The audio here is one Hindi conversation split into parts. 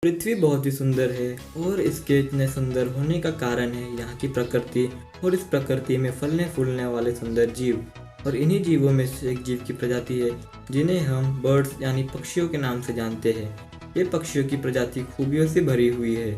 पृथ्वी बहुत ही सुंदर है और इसके इतने सुंदर होने का कारण है यहाँ की प्रकृति और इस प्रकृति में फलने फूलने वाले सुंदर जीव। और इन्हीं जीवों में से एक जीव की प्रजाति है जिन्हें हम बर्ड्स यानी पक्षियों के नाम से जानते हैं। ये पक्षियों की प्रजाति खूबियों से भरी हुई है।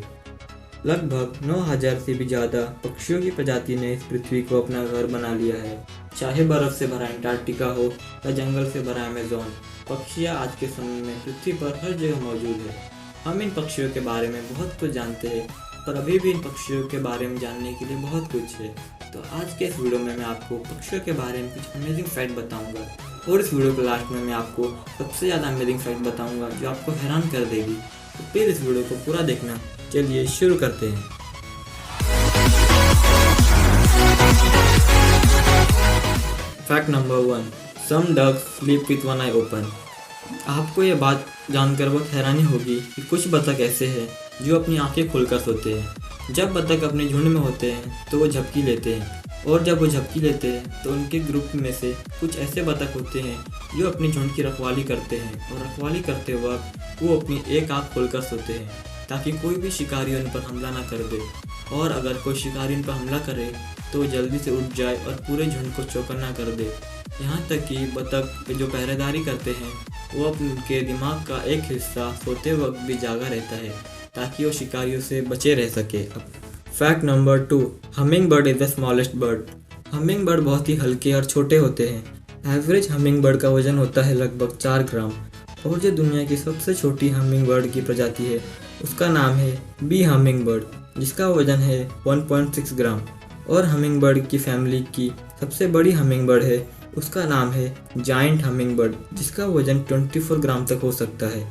लगभग 9000 से भी ज़्यादा पक्षियों की प्रजाति ने इस पृथ्वी को अपना घर बना लिया है। चाहे बर्फ़ से भरा अंटार्कटिका हो या जंगल से भरा अमेज़न, पक्षियाँ आज के समय में पृथ्वी पर हर जगह मौजूद है। हम इन पक्षियों के बारे में बहुत कुछ जानते हैं, पर अभी भी इन पक्षियों के बारे में जानने के लिए बहुत कुछ है। तो आज के इस वीडियो में मैं आपको पक्षियों के बारे में कुछ अमेजिंग फैक्ट बताऊंगा और इस वीडियो के लास्ट में मैं आपको सबसे ज़्यादा अमेजिंग फैक्ट बताऊंगा जो आपको हैरान कर देगी। तो फिर इस वीडियो को पूरा देखना। चलिए शुरू करते हैं। Fact number 1, some ducks sleep with one eye open. आपको ये बात जानकर बहुत हैरानी होगी कि कुछ बतख ऐसे हैं जो अपनी आंखें खोलकर सोते हैं। जब बतख अपने झुंड में होते हैं तो वो झपकी लेते हैं, और जब वो झपकी लेते हैं तो उनके ग्रुप में से कुछ ऐसे बतख होते हैं जो अपनी झुंड की रखवाली करते हैं, और रखवाली करते वक्त वो अपनी एक आंख खोलकर सोते हैं ताकि कोई भी शिकारी उन पर हमला ना कर दे। और अगर कोई शिकारी उन पर हमला करे तो वो जल्दी से उठ जाए और पूरे झुंड को चौकन्ना कर दे। यहाँ तक कि बतख जो पहरेदारी करते हैं वो उनके दिमाग का एक हिस्सा सोते वक्त भी जागा रहता है ताकि वो शिकारियों से बचे रह सके। Fact number 2, humming bird is the smallest bird. Humming bird बहुत ही हल्के और छोटे होते हैं। एवरेज हमिंग बर्ड का वजन होता है लगभग 4 ग्राम। और जो दुनिया की सबसे छोटी हमिंग बर्ड की प्रजाति है उसका नाम है बी हमिंग बर्ड, जिसका वजन है 1.6 ग्राम। और हमिंग बर्ड की फैमिली की सबसे बड़ी हमिंग बर्ड है, उसका नाम है जायंट हमिंग बर्ड, जिसका वजन 24 ग्राम तक हो सकता है।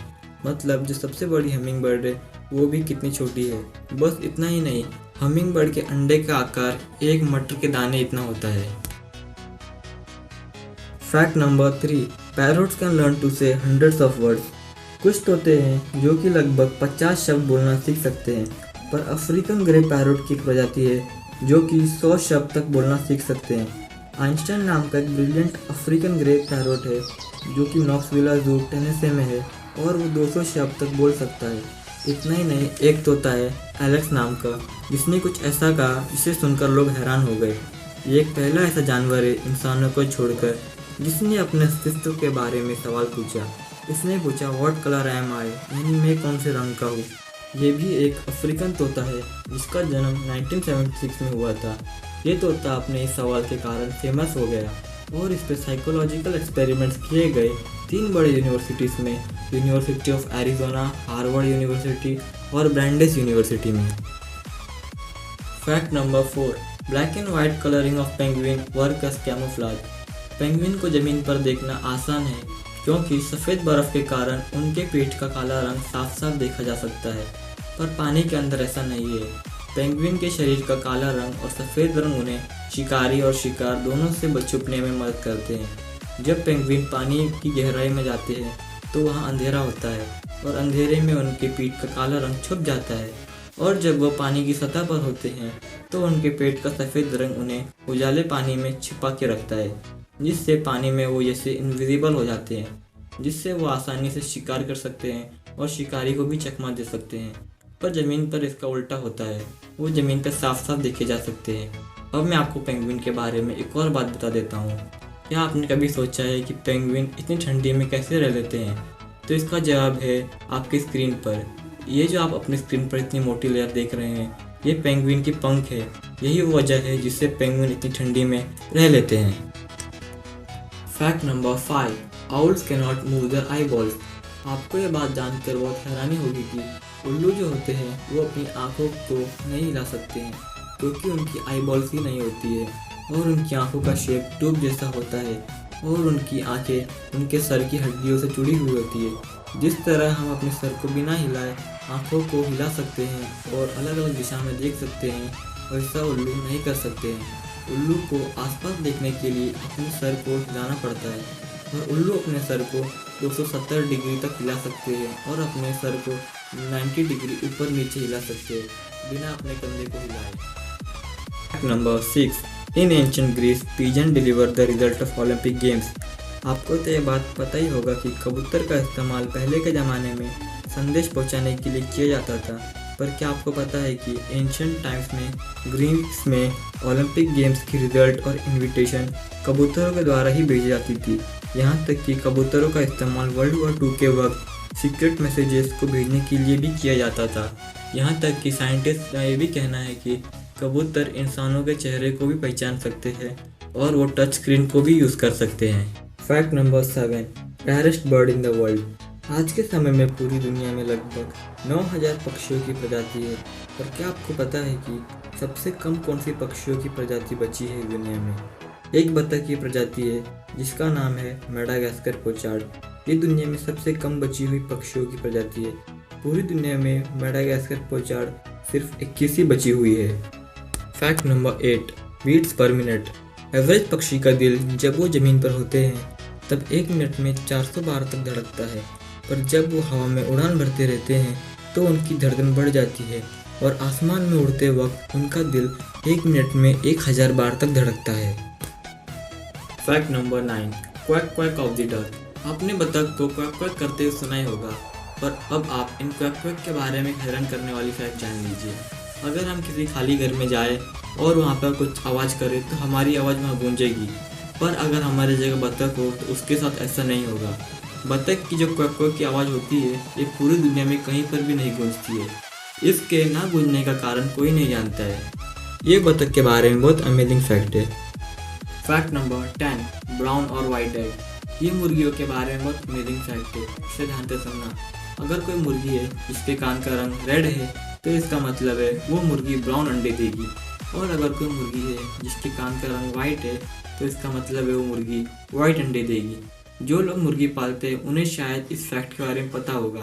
मतलब जो सबसे बड़ी हमिंग बर्ड है वो भी कितनी छोटी है। बस इतना ही नहीं, हमिंग बर्ड के अंडे का आकार एक मटर के दाने इतना होता है। Fact number 3, parrots can learn to say hundreds of words. कुछ तोते हैं जो कि लगभग 50 शब्द बोलना सीख सकते हैं, पर अफ्रीकन ग्रे पैरोट की प्रजाति है जो कि 100 शब्द तक बोलना सीख सकते हैं। आइंस्टाइन नाम का एक ब्रिलियंट अफ्रीकन ग्रे पैरोट है जो कि नॉक्सविला जू टेनेसी में है, और वो 200 शब्द तक बोल सकता है। इतना ही नहीं, एक तोता है एलेक्स नाम का जिसने कुछ ऐसा कहा जिसे सुनकर लोग हैरान हो गए। ये एक पहला ऐसा जानवर है इंसानों को छोड़कर जिसने अपने अस्तित्व के बारे में सवाल पूछा। इसने पूछा व्हाट कलर एम आई, यानी मैं कौन से रंग का हूँ। ये भी एक अफ्रीकन तोता है जिसका जन्म 1976 में हुआ था। ये तोता अपने इस सवाल के कारण फेमस हो गया और इस पर साइकोलॉजिकल एक्सपेरिमेंट्स किए गए 3 बड़े यूनिवर्सिटीज़ में, university of Arizona, Harvard university और ब्रांडेस यूनिवर्सिटी में। Fact number 4, black and white colouring of penguin work as camouflage. Penguin को ज़मीन पर देखना आसान है क्योंकि सफ़ेद बर्फ़ के कारण उनके पीठ का काला रंग साफ साफ देखा जा सकता है, पर पानी के अंदर ऐसा नहीं है। पेंगुइन के शरीर का काला रंग और सफ़ेद रंग उन्हें शिकारी और शिकार दोनों से छुपने में मदद करते हैं। जब पेंगुइन पानी की गहराई में जाते हैं तो वहाँ अंधेरा होता है और अंधेरे में उनके पीठ का काला रंग छुप जाता है, और जब वह पानी की सतह पर होते हैं तो उनके पेट का सफ़ेद रंग उन्हें उजाले पानी में छिपा के रखता है, जिससे पानी में वो जैसे इनविजिबल हो जाते हैं, जिससे वो आसानी से शिकार कर सकते हैं और शिकारी को भी चकमा दे सकते हैं। पर ज़मीन पर इसका उल्टा होता है, वो ज़मीन पर साफ साफ देखे जा सकते हैं। अब मैं आपको पेंगुइन के बारे में एक और बात बता देता हूँ। क्या आपने कभी सोचा है कि पेंगुइन इतनी ठंडी में कैसे रह लेते हैं? तो इसका जवाब है आपकी स्क्रीन पर। ये जो आप अपनी स्क्रीन पर इतनी मोटी लेयर देख रहे हैं, ये पेंगुइन की पंख है। यही वो वजह है जिससे पेंगुइन इतनी ठंडी में रह लेते हैं। Fact number 5, owls can not move their eye balls. आपको ये बात जानकर बहुत हैरानी होगी कि उल्लू जो होते हैं वो अपनी आंखों को नहीं हिला सकते हैं क्योंकि उनकी आई बॉल्स ही नहीं होती है, और उनकी आंखों का शेप ट्यूब जैसा होता है, और उनकी आंखें उनके सर की हड्डियों से जुड़ी हुई होती है। जिस तरह हम अपने सर को बिना हिलाए आंखों को हिला सकते हैं और अलग अलग दिशा में देख सकते हैं, वैसा उल्लू नहीं कर सकते हैं। उल्लू को आसपास देखने के लिए अपने सर को हिलाना पड़ता है, और उल्लू अपने सर को 270 डिग्री तक हिला सकते हैं और अपने सर को 90 डिग्री ऊपर नीचे हिला सकते हैं बिना अपने कंधे को हिलाए। Fact number 6, in ancient Greece pigeon deliver the result of Olympic games. आपको तो ये बात पता ही होगा कि कबूतर का इस्तेमाल पहले के ज़माने में संदेश पहुंचाने के लिए किया जाता था। पर क्या आपको पता है कि एंशिएंट टाइम्स में ग्रीस में ओलंपिक गेम्स की रिजल्ट और इनविटेशन कबूतरों के द्वारा ही भेजी जाती थी। यहाँ तक कि कबूतरों का इस्तेमाल वर्ल्ड वॉर 2 के वक्त सीक्रेट मैसेजेस को भेजने के लिए भी किया जाता था। यहाँ तक कि साइंटिस्ट का ये भी कहना है कि कबूतर इंसानों के चेहरे को भी पहचान सकते हैं और वो टच स्क्रीन को भी यूज़ कर सकते हैं। Fact number 7, rarest bird in the world. आज के समय में पूरी दुनिया में लगभग 9000 पक्षियों की प्रजाति है। और क्या आपको पता है कि सबसे कम कौन सी पक्षियों की प्रजाति बची है दुनिया में? एक बतख की प्रजाति है जिसका नाम है मेडागास्कर पोचार्ड। ये दुनिया में सबसे कम बची हुई पक्षियों की प्रजाति है। पूरी दुनिया में मेडागास्कर पोचार्ड सिर्फ 21 ही बची हुई है। Fact number 8, beats per minute. Average पक्षी का दिल जब वो ज़मीन पर होते हैं तब 1 मिनट में 400 बार तक धड़कता है, पर जब वो हवा में उड़ान भरते रहते हैं तो उनकी धड़कन बढ़ जाती है और आसमान में उड़ते वक्त उनका दिल 1 मिनट में 1000 बार तक धड़कता है। Fact number 9, quack quack of the duck. आपने बतख को क्वैक क्वैक करते हुए सुना ही होगा, पर अब आप इन क्वैक क्वैक के बारे में हैरान करने वाली फैक्ट जान लीजिए। अगर हम किसी खाली घर में जाए और वहाँ पर कुछ आवाज़ करें तो हमारी आवाज़ वहाँ गूंजेगी, पर अगर हमारी जगह बतख हो तो उसके साथ ऐसा नहीं होगा। बतख की जो क्वैक क्वैक की आवाज़ होती है ये पूरी दुनिया में कहीं पर भी नहीं गूंजती है। इसके ना गूंजने का कारण कोई नहीं जानता है। ये बतख के बारे में बहुत अमेजिंग फैक्ट है। फैक्ट नंबर 10, ब्राउन और वाइट एग। ये मुर्गियों के बारे में बहुत अमेजिंग फैक्ट है, इसे ध्यान से सुनना। अगर कोई मुर्गी है जिसके कान का रंग रेड है तो इसका मतलब है वो मुर्गी ब्राउन अंडे देगी, और अगर कोई मुर्गी है जिसके कान का रंग वाइट है तो इसका मतलब है वो मुर्गी वाइट अंडे देगी। जो लोग मुर्गी पालते हैं उन्हें शायद इस फैक्ट के बारे में पता होगा।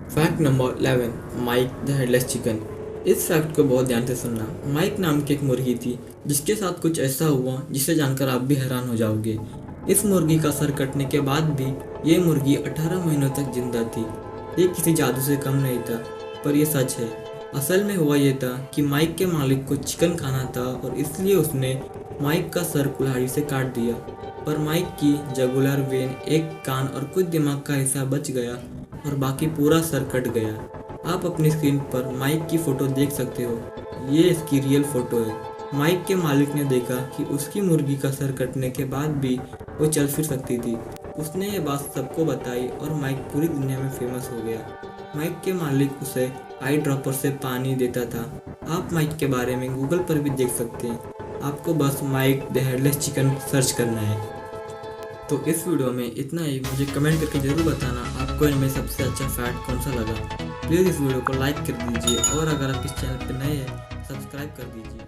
Fact number 11, Mike the headless chicken. इस फैक्ट को बहुत ध्यान से सुनना। माइक नाम की एक मुर्गी थी जिसके साथ कुछ ऐसा हुआ जिसे जानकर आप भी हैरान हो जाओगे। इस मुर्गी का सर कटने के बाद भी ये मुर्गी 18 महीनों तक जिंदा थी। ये किसी जादू से कम नहीं था, पर यह सच है। असल में हुआ ये था कि माइक के मालिक को चिकन खाना था और इसलिए उसने माइक का सर कुल्हाड़ी से काट दिया, पर माइक की जगुलर वेन, एक कान और कुछ दिमाग का हिस्सा बच गया और बाकी पूरा सर कट गया। आप अपनी स्क्रीन पर माइक की फ़ोटो देख सकते हो, ये इसकी रियल फ़ोटो है। माइक के मालिक ने देखा कि उसकी मुर्गी का सर कटने के बाद भी वो चल फिर सकती थी। उसने ये बात सबको बताई और माइक पूरी दुनिया में फेमस हो गया। माइक के मालिक उसे आई ड्रॉपर से पानी देता था। आप माइक के बारे में गूगल पर भी देख सकते हैं, आपको बस Mike the headless chicken search करना है। तो इस वीडियो में इतना ही। मुझे कमेंट करके ज़रूर बताना आपको इनमें सबसे अच्छा फैक्ट कौन सा लगा। प्लीज़ इस वीडियो को लाइक कर दीजिए और अगर आप इस चैनल पर नए हैं सब्सक्राइब कर दीजिए।